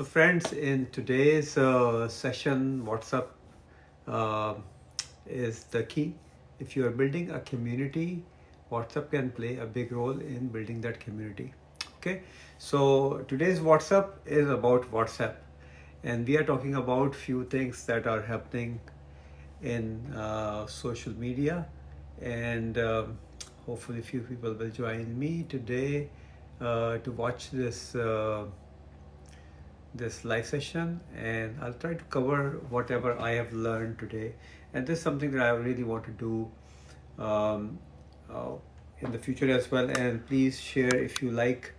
So friends, in today's session, WhatsApp uh, is the key. If you are building a community, WhatsApp can play a big role in building that community. Okay, so today's WhatsApp is about WhatsApp, and we are talking about few things that are happening in social media, and hopefully few people will join me today to watch this live session, and I'll try to cover whatever I have learned today. And this is something that I really want to do uh, in the future as well. And please share if you like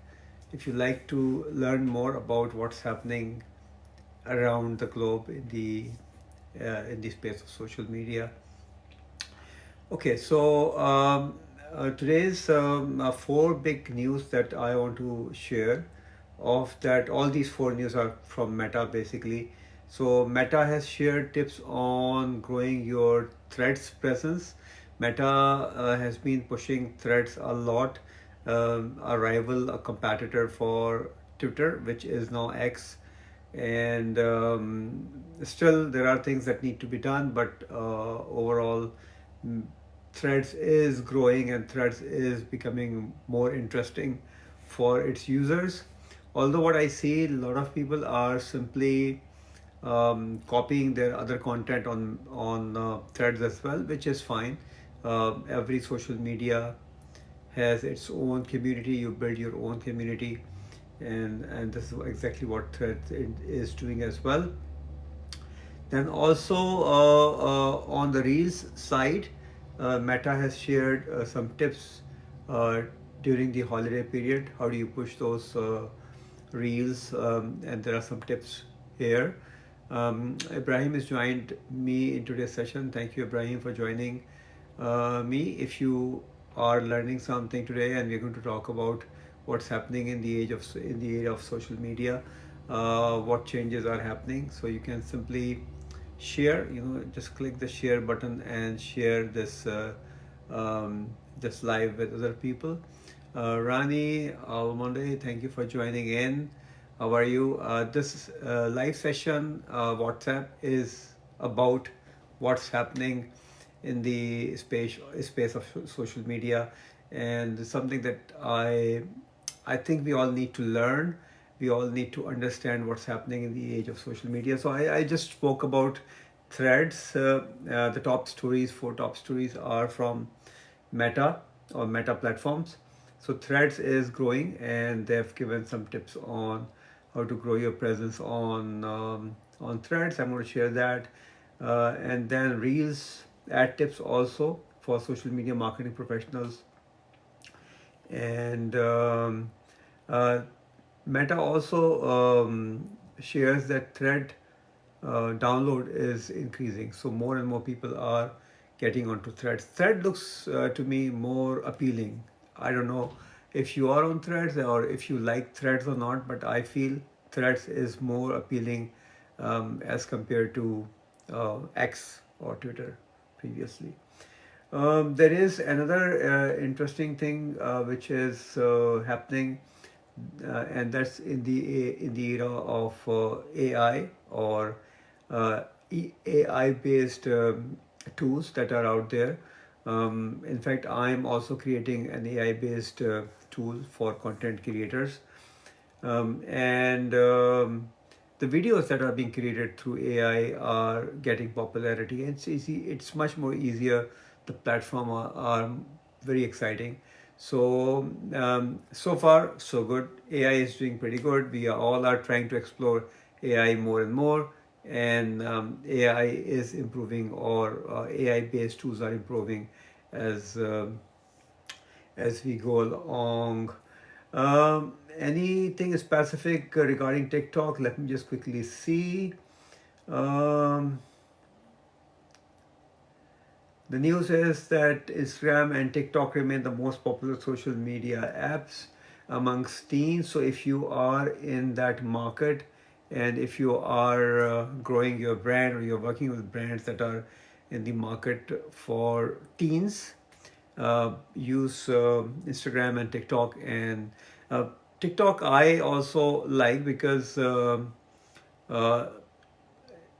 to learn more about what's happening around the globe in the space of social media. Okay, so today's four big news that I want to share. Of that, all these four news are from Meta basically. So Meta has shared tips on growing your Threads presence. Meta has been pushing Threads a lot, a rival, a competitor for Twitter, which is now X, and still there are things that need to be done, but overall mm, Threads is growing and Threads is becoming more interesting for its users. Although what I see, a lot of people are simply copying their other content on Threads as well, which is fine. Every social media has its own community. You build your own community, and this is exactly what Threads is doing as well. Then also on the Reels side, Meta has shared some tips uh, during the holiday period. How do you push those Reels? And there are some tips here. Ibrahim has joined me in today's session. Thank you, Ibrahim, for joining me. If you are learning something today, and we're going to talk about what's happening in the age of social media, what changes are happening. So you can simply share. Just click the share button and share um, this live with other people. Rani Almonde, thank you for joining in. How are you? This live session, WhatsApp, is about what's happening in the space of social media, and something that I think we all need to learn. We all need to understand what's happening in the age of social media. So I just spoke about Threads. The top stories, four top stories, are from Meta or Meta platforms. So Threads is growing, and they've given some tips on how to grow your presence on Threads. I'm going to share that, and then Reels ad tips also for social media marketing professionals, and uh, Meta also shares that Thread download is increasing, so more and more people are getting onto Threads. Thread looks to me more appealing. I don't know if you are on Threads or if you like Threads or not, but I feel Threads is more appealing as compared to X or Twitter previously. There is another interesting thing which is happening, and that's in the era of AI or AI based tools that are out there. In fact, I'm also creating an AI based tool for content creators, and the videos that are being created through AI are getting popularity. And it's easy. It's much more easier. The platform are very exciting. So so far so good. AI is doing pretty good. We are all are trying to explore AI more and more, and AI is improving, or AI based tools are improving as as we go along. Anything specific regarding TikTok? Let me just quickly see. Um, the news is that Instagram and TikTok remain the most popular social media apps amongst teens. So if you are in that market, and if you are growing your brand, or you're working with brands that are in the market for teens, use Instagram and TikTok. And TikTok I also like because uh,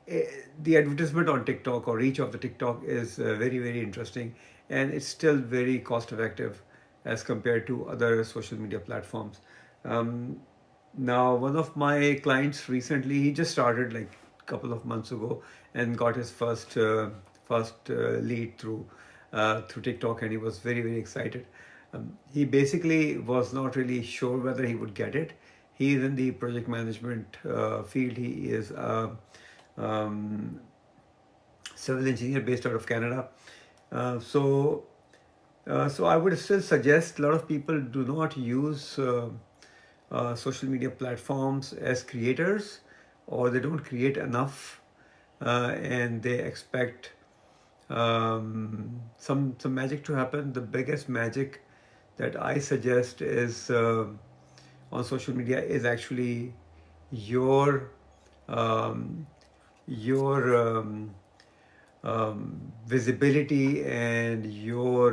the advertisement on TikTok or reach of the TikTok is very, very interesting, and it's still very cost effective as compared to other social media platforms. Um, Now, one of my clients recently, he just started like a couple of months ago and got his first lead through TikTok, and he was very, very excited. He basically was not really sure whether he would get it. He is in the project management field. He is um, civil engineer based out of Canada. So I would still suggest a lot of people do not use social media platforms as creators, or they don't create enough, and they expect some magic to happen. The biggest magic that I suggest is on social media is actually your um, your visibility and your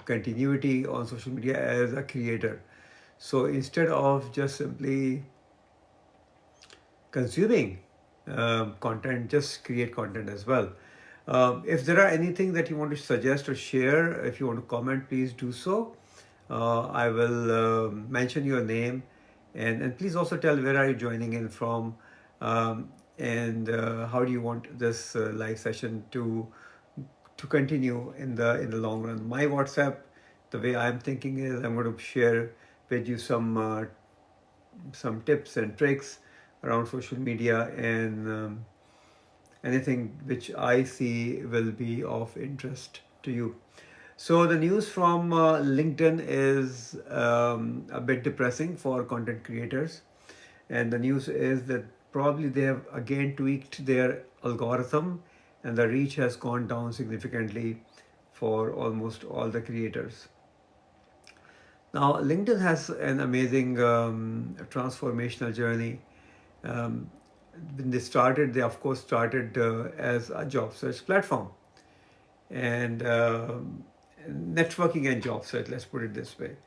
continuity on social media as a creator. So instead of just simply consuming content, just create content as well. If there are anything that you want to suggest or share, if you want to comment, please do so. I will mention your name, and please also tell where are you joining in from, and how do you want this live session to continue in the long run. My WhatsApp, the way I'm thinking is I'm going to share with you some tips and tricks around social media, and anything which I see will be of interest to you. So the news from LinkedIn is a bit depressing for content creators, and the news is that probably they have again tweaked their algorithm, and the reach has gone down significantly for almost all the creators. Now, LinkedIn has an amazing transformational journey. Um, when they of course started as a job search platform, and networking and job search, let's put it this way.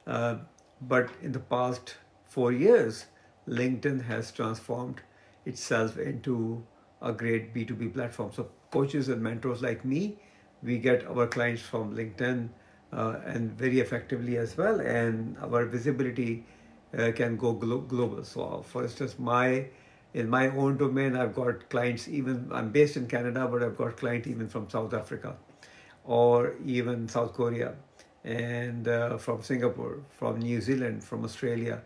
Uh, but in the past 4 years, LinkedIn has transformed itself into a great B2B platform. So coaches and mentors like me, we get our clients from LinkedIn, and very effectively as well, and our visibility can go global. So for instance, in my own domain, I've got clients, even I'm based in Canada, but I've got clients even from South Africa, or even South Korea, and from Singapore, from New Zealand, from Australia.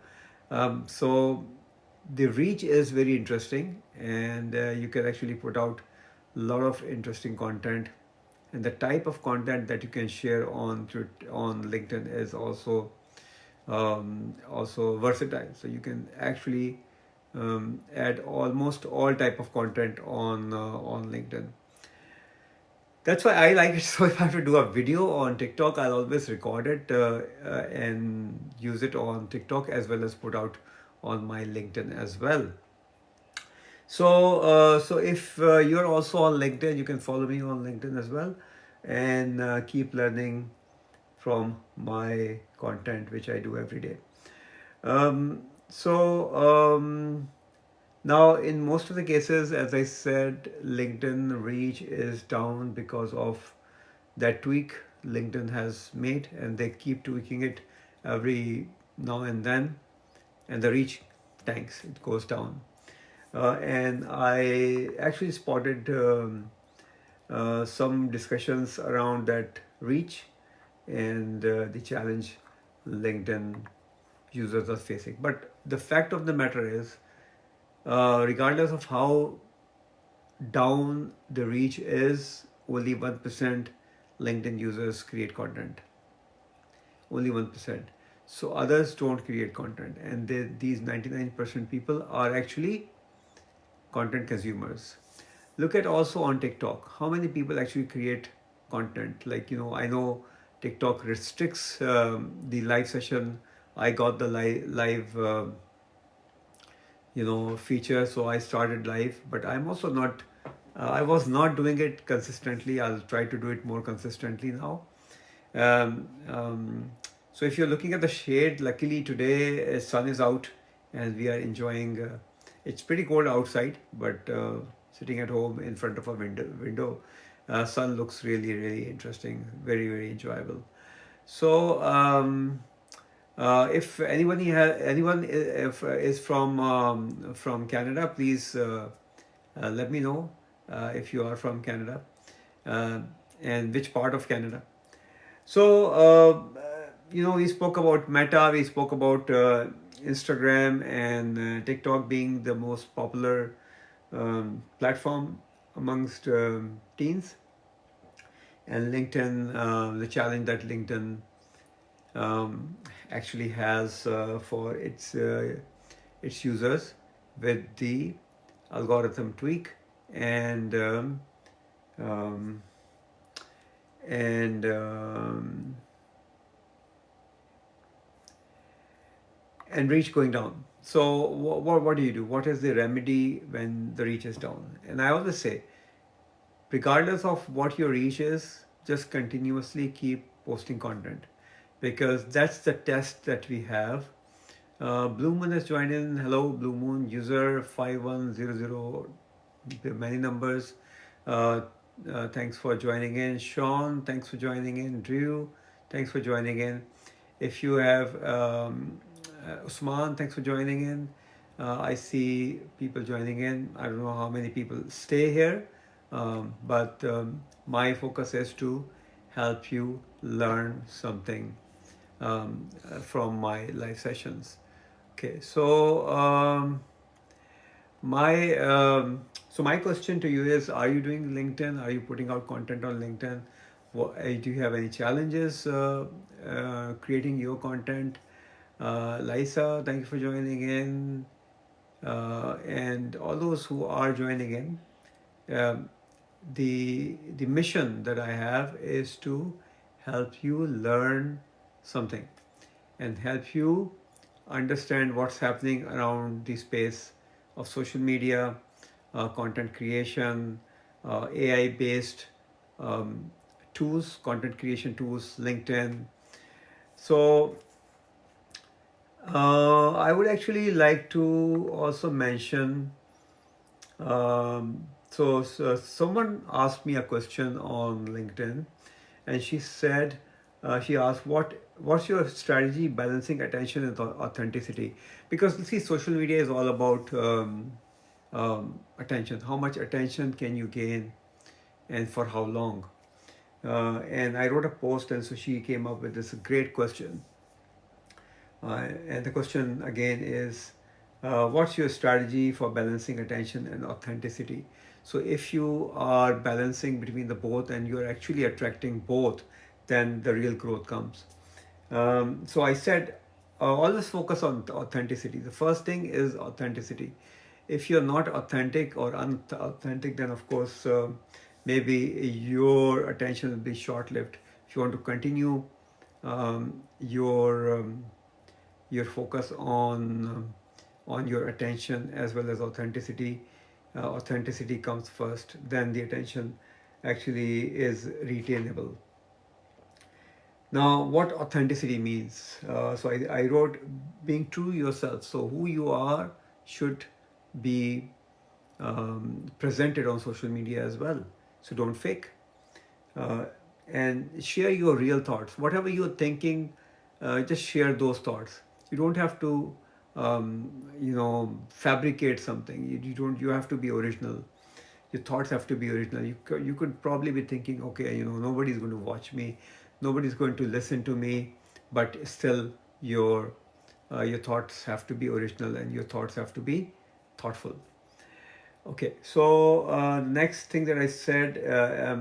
So the reach is very interesting, and you can actually put out a lot of interesting content, and the type of content that you can share on LinkedIn is also versatile. So you can actually add almost all type of content on LinkedIn. That's why I like it. So if I have to do a video on TikTok, I'll always record it and use it on TikTok, as well as put out on my LinkedIn as well. So if you're also on LinkedIn, you can follow me on LinkedIn as well, and keep learning from my content, which I do every day. So now, in most of the cases, as I said, LinkedIn reach is down because of that tweak LinkedIn has made, and they keep tweaking it every now and then, and the reach tanks, it goes down. And I actually spotted some discussions around that reach and the challenge LinkedIn users are facing. But the fact of the matter is, regardless of how down the reach is, only 1% LinkedIn users create content. Only 1%. So others don't create content, and these 99% people are actually content consumers. Look at also on TikTok, how many people actually create content. Like, I know TikTok restricts the live session. I got the live feature, so I started live, but I'm also not I was not doing it consistently. I'll try to do it more consistently now. um, um, so if you're looking at the shade, luckily today sun is out, and we are enjoying It's pretty cold outside, but sitting at home in front of a window, sun looks really, really interesting, very, very enjoyable. So, if anyone if is from Canada, please let me know if you are from Canada, uh, and which part of Canada. So, we spoke about Meta, we spoke about Instagram and TikTok being the most popular platform amongst teens, and LinkedIn, the challenge that LinkedIn um, actually has for its users with the algorithm tweak and um, and and reach going down. So what do you do? What is the remedy when the reach is down? And I always say, regardless of what your reach is, just continuously keep posting content, because that's the test that we have. Blue Moon has joined in. Hello, Blue Moon user 5100. Many numbers. Uh, Thanks for joining in. Sean, thanks for joining in. Drew, thanks for joining in. If you have Usman, thanks for joining in. I see people joining in. I don't know how many people stay here, but my focus is to help you learn something from my live sessions. Okay, so my question to you is: are you doing LinkedIn? Are you putting out content on LinkedIn? Do you have any challenges creating your content? Lisa, thank you for joining in, and all those who are joining in. Um, the mission that I have is to help you learn something and help you understand what's happening around the space of social media, content creation, AI based tools, content creation tools, LinkedIn. So, I would actually like to also mention. So someone asked me a question on LinkedIn, and she said, she asked, what's your strategy balancing attention and authenticity? Because see, social media is all about attention. How much attention can you gain, and for how long? And I wrote a post, and so she came up with this great question. And the question again is, what's your strategy for balancing attention and authenticity? So if you are balancing between the both and you're actually attracting both, then the real growth comes. So I said, always focus on authenticity. The first thing is authenticity. If you're not authentic or unauthentic, then of course maybe your attention will be short-lived. If you want to continue um, your your focus on your attention as well as authenticity. Authenticity comes first, then the attention actually is retainable. Now, what authenticity means? So I wrote being true yourself. So who you are should be presented on social media as well. So don't fake. uh, and share your real thoughts. Whatever you're thinking, just share those thoughts. You don't have to, fabricate something. You don't. You have to be original. Your thoughts have to be original. You could probably be thinking, okay, nobody's going to watch me, nobody's going to listen to me, but still, your thoughts have to be original and your thoughts have to be thoughtful. Okay, so next thing that I said,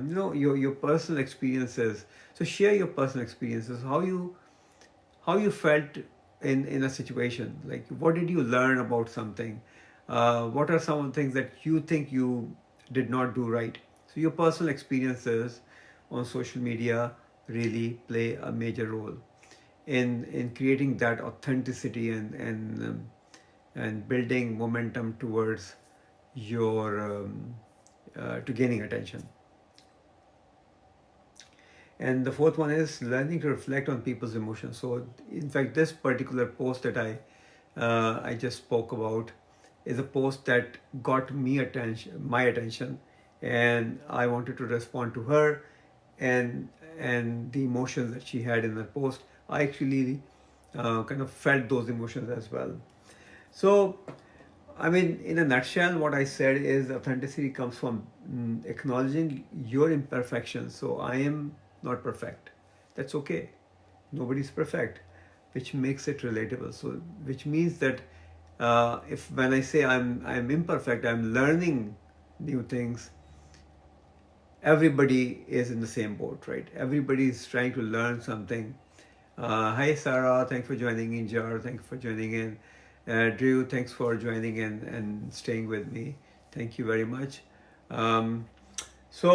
your personal experiences. So share your personal experiences, how you felt in a situation. Like, what did you learn about something? What are some of the things that you think you did not do right? So your personal experiences on social media really play a major role in creating that authenticity and building momentum towards your to gaining attention. And the fourth one is learning to reflect on people's emotions. So in fact, this particular post that I just spoke about is a post that got my attention, and I wanted to respond to her, and the emotions that she had in her post. I actually kind of felt those emotions as well. So, I mean, in a nutshell, what I said is authenticity comes from acknowledging your imperfections. So I am not perfect. That's okay. Nobody's perfect, which makes it relatable. So, which means that if when I say I'm imperfect, I'm learning new things. Everybody is in the same boat, right? Everybody is trying to learn something. Hi Sarah, thanks for joining in. Jar, thanks for joining in. Drew, thanks for joining in and staying with me. Thank you very much. Um, so,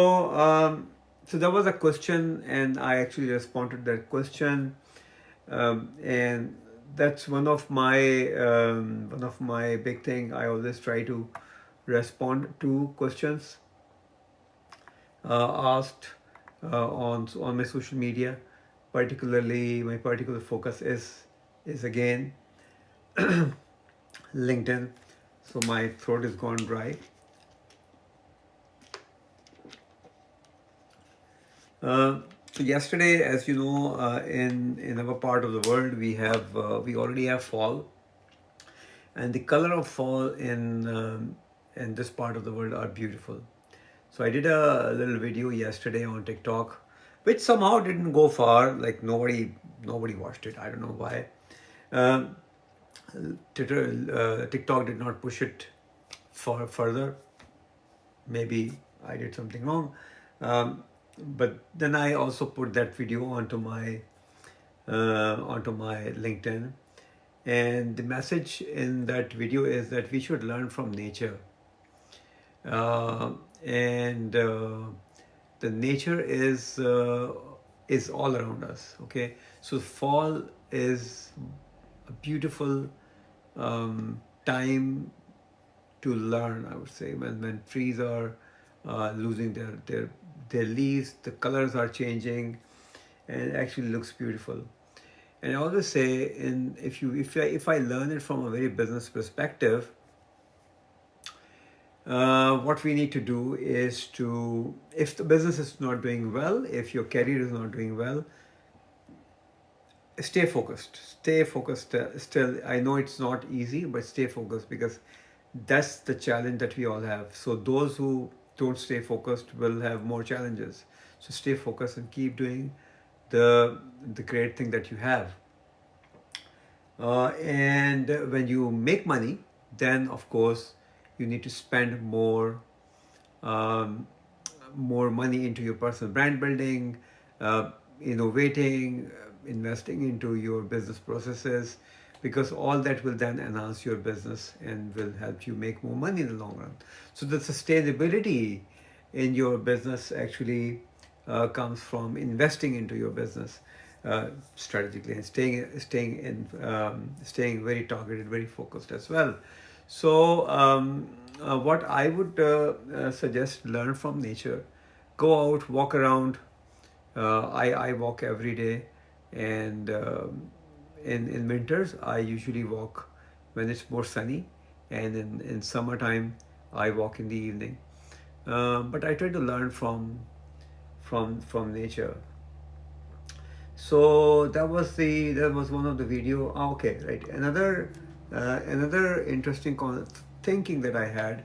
so there was a question, and I actually responded to that question, and that's one of my big thing. I always try to respond to questions asked on my social media. Particularly, my particular focus is again LinkedIn. So my throat is gone dry. So yesterday, as you know, in our part of the world, we already have fall, and the color of fall in this part of the world are beautiful. So I did a little video yesterday on TikTok, which somehow didn't go far. Like nobody watched it. I don't know why. Um, TikTok did not push it further. Maybe I did something wrong. But then I also put that video onto my LinkedIn, and the message in that video is that we should learn from nature, and the nature is all around us. Okay, so fall is a beautiful time to learn. I would say when trees are losing their leaves, the colors are changing, and it actually looks beautiful. And I always say, if I learn it from a very business perspective, what we need to do is to, if the business is not doing well, if your career is not doing well, stay focused. Stay focused. Still, I know it's not easy, but stay focused, because that's the challenge that we all have. So those who don't stay focused will have more challenges. So stay focused and keep doing the great thing that you have. And when you make money, then of course you need to spend um, more money into your personal brand building, innovating, investing into your business processes, because all that will then enhance your business and will help you make more money in the long run. So the sustainability in your business actually comes from investing into your business strategically, and staying very targeted, very focused as well. So what I would suggest: learn from nature, go out, walk around. I walk every day, and in winters I usually walk when it's more sunny, and in summertime I walk in the evening. But I try to learn from nature. So that was one of the video. Okay, right. Another interesting thinking that I had.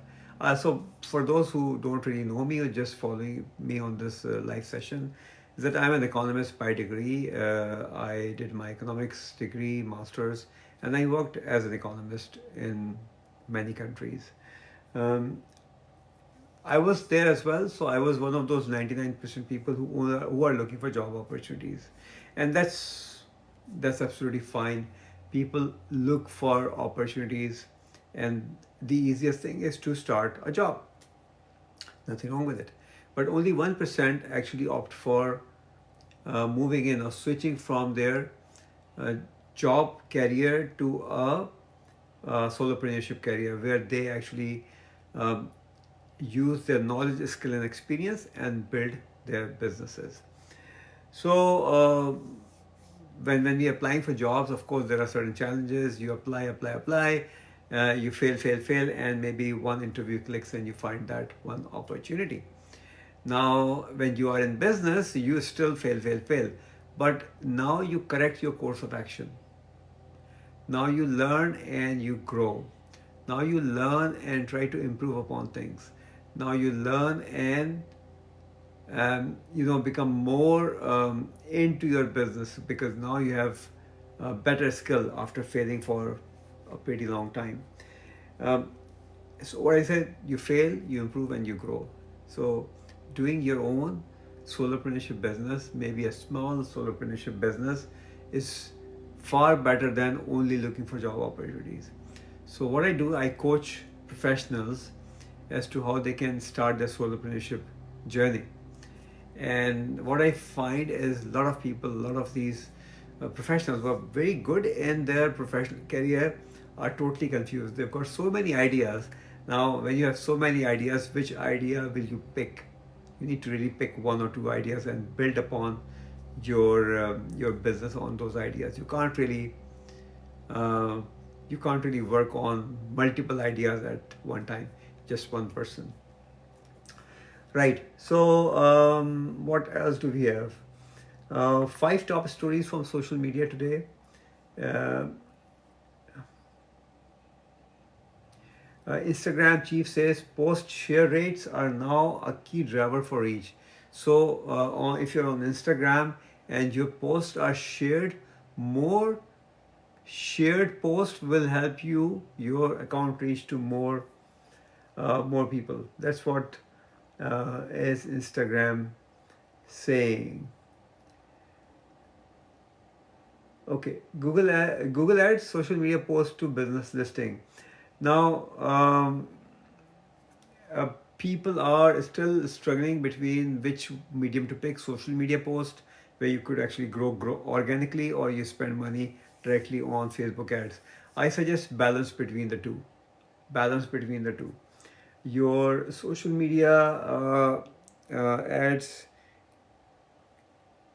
So for those who don't really know me or just following me on this live session, is that I'm an economist by degree. I did my economics degree, masters, and I worked as an economist in many countries. Um, I was there as well, so I was one of those 99% people who are looking for job opportunities, and that's absolutely fine. People look for opportunities, and the easiest thing is to start a job. Nothing wrong with it, but only 1% actually opt for moving in or switching from their uh, job career to a solopreneurship career, where they actually um, use their knowledge, skill, and experience and build their businesses. So when we're applying for jobs, of course there are certain challenges. You apply. you fail, and maybe one interview clicks and you find that one opportunity. Now, when you are in business, you still fail, but now you correct your course of action. Now you learn and you grow. Now you learn and try to improve upon things. Now you learn and become more into your business, because now you have a better skill after failing for a pretty long time. Um, so what I said, you fail, you improve, and you grow. So doing your own solopreneurship business, maybe a small solopreneurship business, is far better than only looking for job opportunities. So what I do, I coach professionals as to how they can start their solopreneurship journey. And what I find is a lot of people, a lot of these professionals who are very good in their professional career are totally confused. They've got so many ideas. Now, when you have so many ideas, which idea will you pick? You need to really pick one or two ideas and build upon your business on those ideas. Uh, you can't really work on multiple ideas at one time, just one person. Right. So, what else do we have? Five top stories from social media today. Uh, Instagram chief says post share rates are now a key driver for reach. So, if you're on Instagram and your posts are shared, more shared posts will help your account reach to more people. That's what is Instagram saying. Okay, Google Ads social media post to business listing. Now, people are still struggling between which medium to pick: social media post, where you could actually grow organically, or you spend money directly on Facebook ads. I suggest balance between the two. Balance between the two. Your social media ads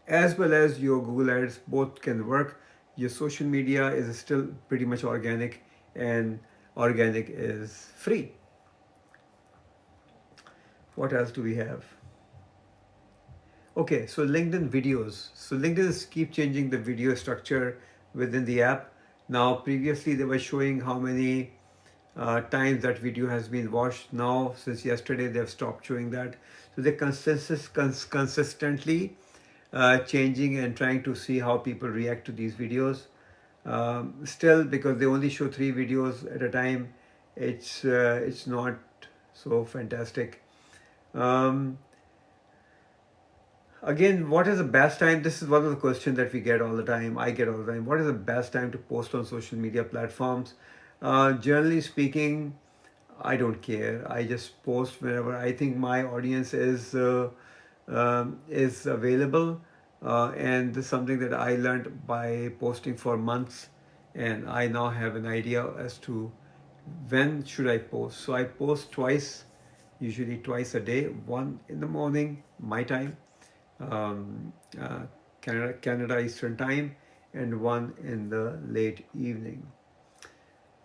as well as your Google ads both can work. Your social media is still pretty much organic, and organic is free. What else do we have? Okay, so LinkedIn videos. So LinkedIn is keep changing the video structure within the app. Now, previously they were showing how many times that video has been watched. Now, since yesterday, they've stopped showing that. So they're consistently changing and trying to see how people react to these videos. Still, because they only show 3 videos at a time, it's not so fantastic. Um, Again, what is the best time? This is one of the questions that we get all the time. I get all the time. What is the best time to post on social media platforms? Generally speaking, I don't care. I just post whenever I think my audience is available, and this is something that I learned by posting for months, and I now have an idea as to when should I post. So I post twice, usually twice a day. One in the morning, my time, um, uh, Canada Eastern Time, and one in the late evening.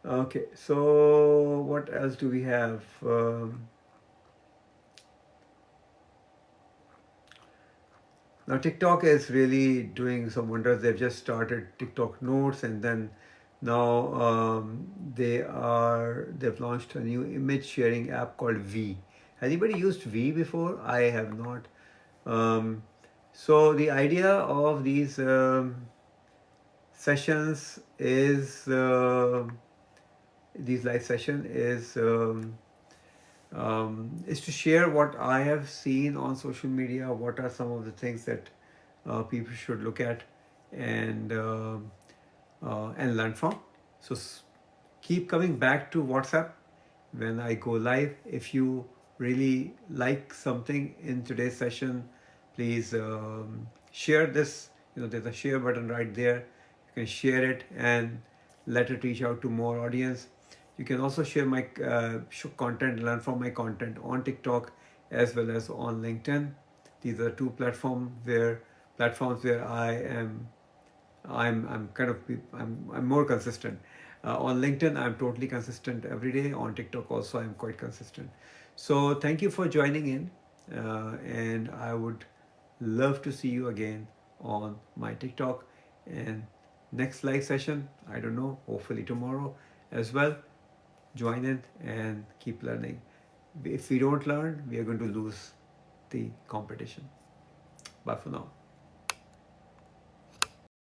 Okay, so what else do we have? Now TikTok is really doing some wonders. They've just started TikTok Notes, and then now they've launched a new image sharing app called V. Anybody used V before? I have not. Um, so the idea of these sessions is these live session is to share what I have seen on social media. What are some of the things that people should look at and learn from. So keep coming back to WhatsApp when I go live. If you really like something in today's session, please share this. There's a share button right there. You can share it and let it reach out to more audience. You can also share my content, learn from my content on TikTok as well as on LinkedIn. These are two platforms where I'm kind of I'm more consistent. On LinkedIn, I'm totally consistent every day. On TikTok also, I'm quite consistent. So thank you for joining in, and I would love to see you again on my TikTok and next live session. I don't know, hopefully tomorrow as well. Join in and keep learning. If we don't learn, we are going to lose the competition. Bye for now.